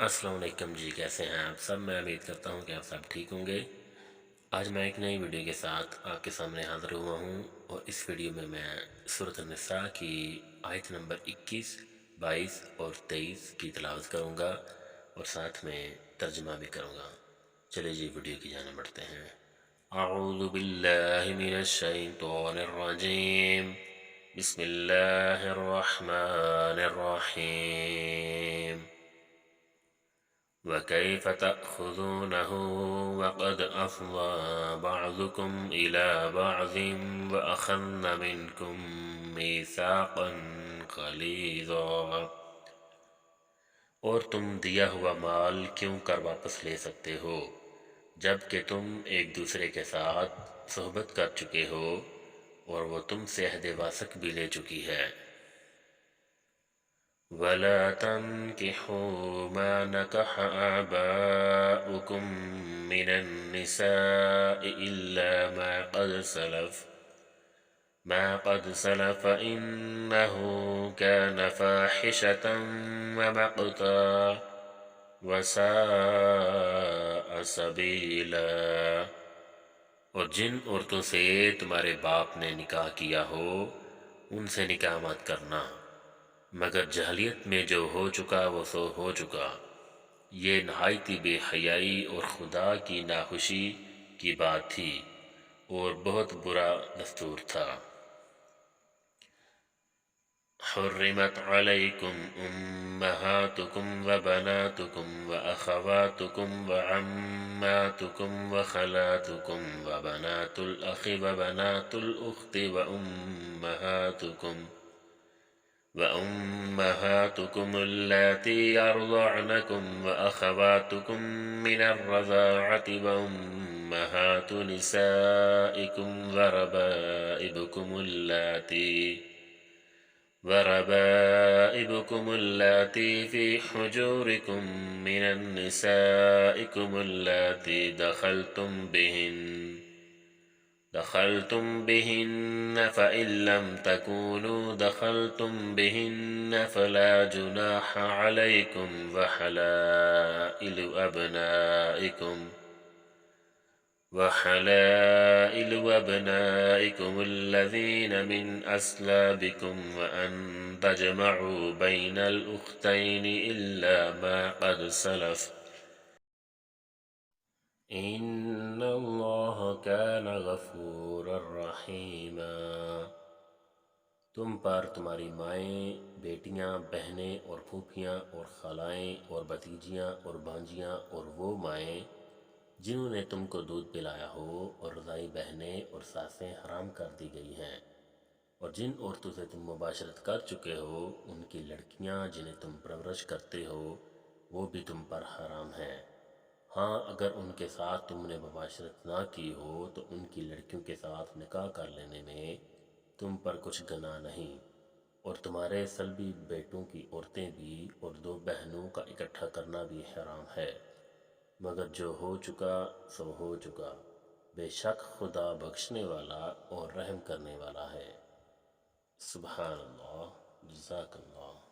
السلام علیکم جی، کیسے ہیں آپ سب؟ میں امید کرتا ہوں کہ آپ سب ٹھیک ہوں گے۔ آج میں ایک نئی ویڈیو کے ساتھ آپ کے سامنے حاضر ہوا ہوں، اور اس ویڈیو میں سورۃ النساء کی آیت نمبر 21، 22 اور 23 کی تلاوت کروں گا، اور ساتھ میں ترجمہ بھی کروں گا۔ چلے جی ویڈیو کی جانب بڑھتے ہیں۔ اعوذ باللہ من الشیطان الرجیم، بسم اللہ الرحمن الرحیم۔ وَكَيْفَ تَأْخُذُونَهُ وَقَدْ أَفْضَىٰ بَعْضُكُمْ إِلَىٰ بَعْضٍ وَأَخَذْنَ مِنْكُم مِّيثَاقًا غَلِيظًا۔ اور تم دیا ہوا مال کیوں کر واپس لے سکتے ہو جب کہ تم ایک دوسرے کے ساتھ صحبت کر چکے ہو، اور وہ تم سے عہد واثق بھی لے چکی ہے۔ وَلَا تَنكِحُوا مَا نَكَحَ آبَاؤُكُم مِّنَ النِّسَاءِ إِلَّا مَا قَدْ سَلَفَ إِنَّهُ كَانَ فَاحِشَةً وَمَقْتًا وَسَاءَ سَبِيلًا۔ اور جن عورتوں سے تمہارے باپ نے نکاح کیا ہو، ان سے نکاح مت کرنا، مگر جاہلیت میں جو ہو چکا وہ سو ہو چکا۔ یہ نہایت بے حیائی اور خدا کی ناخوشی کی بات تھی، اور بہت برا دستور تھا۔ حرمت علیکم امہاتکم وبناتکم واخواتکم وعماتکم وخلاتکم وبنات الاخ وبنات الاخت وأمهاتكم اللاتي يرضعنكم وأخواتكم من الرضاعة وأمهات نسائكم وربائبكم اللاتي في حجوركم من النسائكم اللاتي دخلتم بهن فإن لم تكونوا دخلتم بهن فلا جناح عليكم وحلائل أبنائكم الذين من أصلابكم وأن تجمعوا بين الأختين إلا ما قد سلف إن الله كان غفورا رحيما۔ تم پر تمہاری مائیں، بیٹیاں، بہنیں اور پھوپھیاں اور خالائیں اور بھتیجیاں اور بھانجیاں اور وہ مائیں جنہوں نے تم کو دودھ پلایا ہو، اور رضاعی بہنیں اور ساسیں حرام کر دی گئی ہیں، اور جن عورتوں سے تم مباشرت کر چکے ہو ان کی لڑکیاں جنہیں تم پرورش کرتے ہو، وہ بھی تم پر حرام ہیں۔ ہاں، اگر ان کے ساتھ تم نے مباشرت نہ کی ہو تو ان کی لڑکیوں کے ساتھ نکاح کر لینے میں تم پر کچھ گناہ نہیں، اور تمہارے سلبی بیٹوں کی عورتیں بھی اور 2 بہنوں کا اکٹھا کرنا بھی حرام ہے، مگر جو ہو چکا سو ہو چکا۔ بے شک خدا بخشنے والا اور رحم کرنے والا ہے۔ سبحان اللہ، جزاک اللہ۔